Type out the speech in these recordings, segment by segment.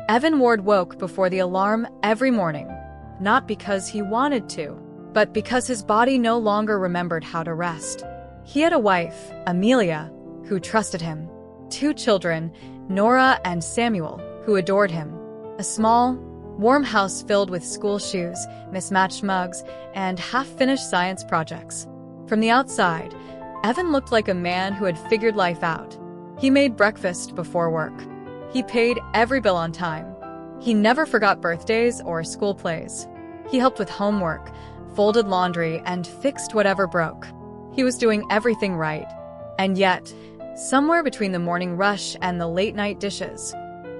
Evan Ward woke before the alarm every morning, not because he wanted to, but because his body no longer remembered how to rest. He had a wife, Amelia, who trusted him, 2 children, Nora and Samuel, who adored him, a small, warm house filled with school shoes, mismatched mugs, and half-finished science projects. From the outside, Evan looked like a man who had figured life out. He made breakfast before work. He paid every bill on time. He never forgot birthdays or school plays. He helped with homework, folded laundry, and fixed whatever broke. He was doing everything right. And yet, somewhere between the morning rush and the late-night dishes,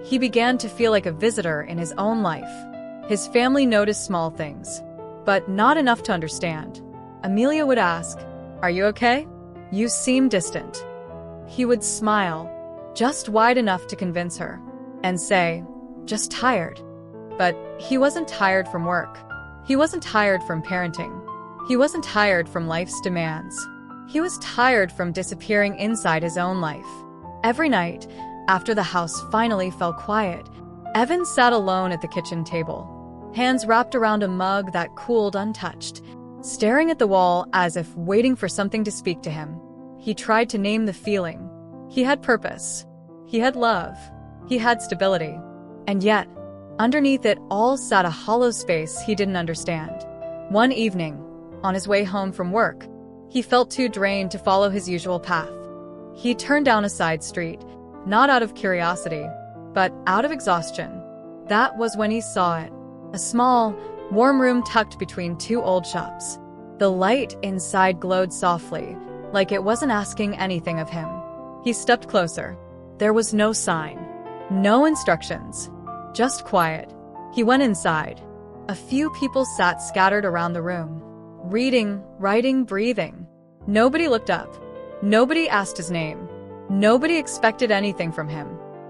he began to feel like a visitor in his own life. His family noticed small things, but not enough to understand. Amelia would ask, "Are you okay? You seem distant." He would smile, just wide enough to convince her, and say, "Just tired." But he wasn't tired from work. He wasn't tired from parenting. He wasn't tired from life's demands. He was tired from disappearing inside his own life. Every night, after the house finally fell quiet, Evan sat alone at the kitchen table, hands wrapped around a mug that cooled untouched, staring at the wall as if waiting for something to speak to him. He tried to name the feeling. He had purpose. He had love. He had stability. And yet, underneath it all sat a hollow space he didn't understand. One evening, on his way home from work, he felt too drained to follow his usual path. He turned down a side street, not out of curiosity, but out of exhaustion. That was when he saw it. A small, warm room tucked between 2 old shops. The light inside glowed softly, like it wasn't asking anything of him. He stepped closer. There was no sign, no instructions, just quiet. He went inside. A few people sat scattered around the room, reading, writing, breathing. Nobody looked up. Nobody asked his name. Nobody expected anything from him.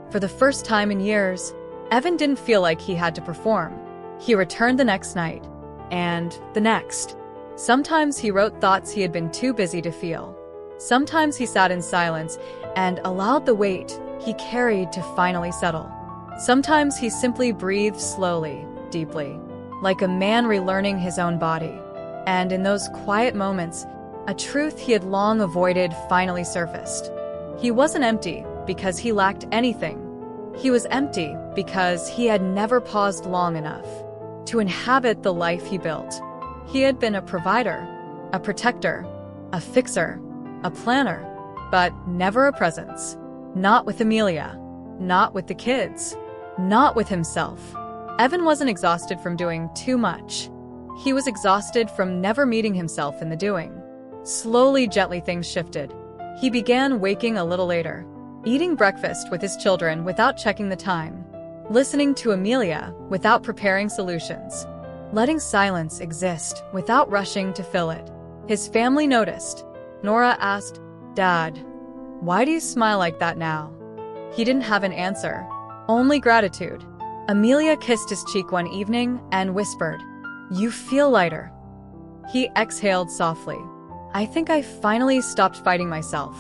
For the first time in years, Evan didn't feel like he had to perform. He returned the next night, and the next. Sometimes he wrote thoughts he had been too busy to feel. Sometimes he sat in silence and allowed the weight he carried to finally settle. Sometimes he simply breathed slowly, deeply, like a man relearning his own body. And in those quiet moments, a truth he had long avoided finally surfaced. He wasn't empty because he lacked anything. He was empty because he had never paused long enough to inhabit the life he built. He had been a provider, a protector, a fixer, a planner, but never a presence. Not with Amelia, not with the kids, not with himself. Evan wasn't exhausted from doing too much. He was exhausted from never meeting himself in the doing. Slowly, gently, things shifted. He began waking a little later, eating breakfast with his children without checking the time, listening to Amelia without preparing solutions, letting silence exist without rushing to fill it. His family noticed. Nora asked, "Dad, why do you smile like that now?" He didn't have an answer, only gratitude. Amelia kissed his cheek one evening and whispered, "You feel lighter." He exhaled softly. "I think I finally stopped fighting myself."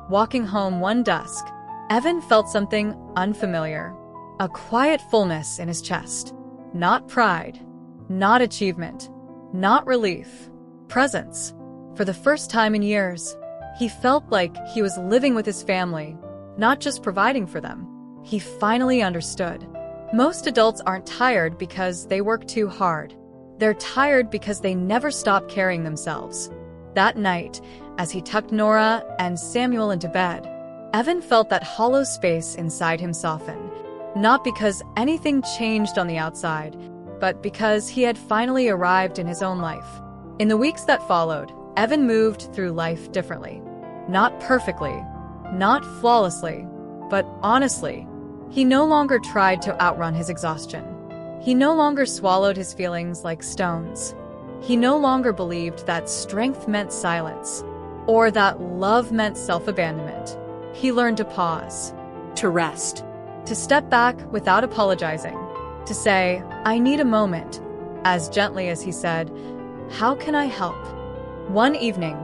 Walking home one dusk, Evan felt something unfamiliar, a quiet fullness in his chest. Not pride, not achievement, not relief, presence. For the first time in years, he felt like he was living with his family, not just providing for them. He finally understood. Most adults aren't tired because they work too hard. They're tired because they never stop carrying themselves. That night, as he tucked Nora and Samuel into bed, Evan felt that hollow space inside him soften, not because anything changed on the outside, but because he had finally arrived in his own life. In the weeks that followed, Evan moved through life differently. Not perfectly, not flawlessly, but honestly. He no longer tried to outrun his exhaustion. He no longer swallowed his feelings like stones. He no longer believed that strength meant silence, or that love meant self-abandonment. He learned to pause, to rest, to step back without apologizing, to say, "I need a moment," as gently as he said, "How can I help?" One evening,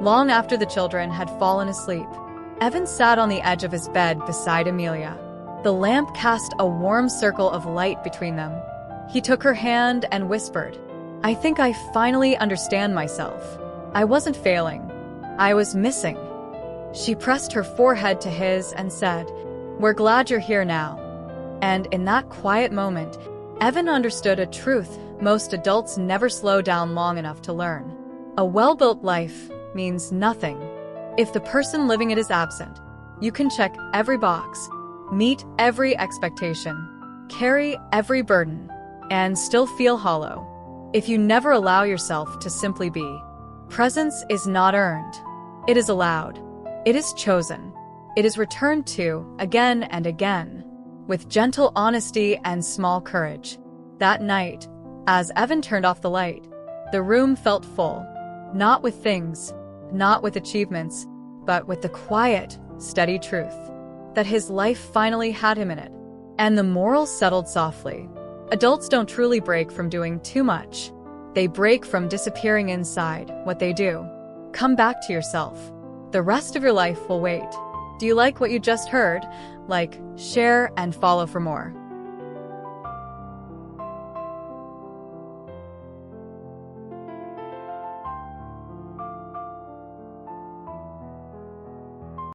long after the children had fallen asleep, Evan sat on the edge of his bed beside Amelia. The lamp cast a warm circle of light between them. He took her hand and whispered, "I think I finally understand myself. I wasn't failing. I was missing." She pressed her forehead to his and said, "We're glad you're here now." And in that quiet moment, Evan understood a truth most adults never slow down long enough to learn. A well-built life means nothing if the person living it is absent. You can check every box, meet every expectation, carry every burden, and still feel hollow if you never allow yourself to simply be. Presence is not earned. It is allowed. It is chosen. It is returned to again and again, with gentle honesty and small courage. That night, as Evan turned off the light, the room felt full, not with things, not with achievements, but with the quiet, steady truth that his life finally had him in it. And the moral settled softly. Adults don't truly break from doing too much. They break from disappearing inside what they do. Come back to yourself. The rest of your life will wait. Do you like what you just heard? Like, share, and follow for more.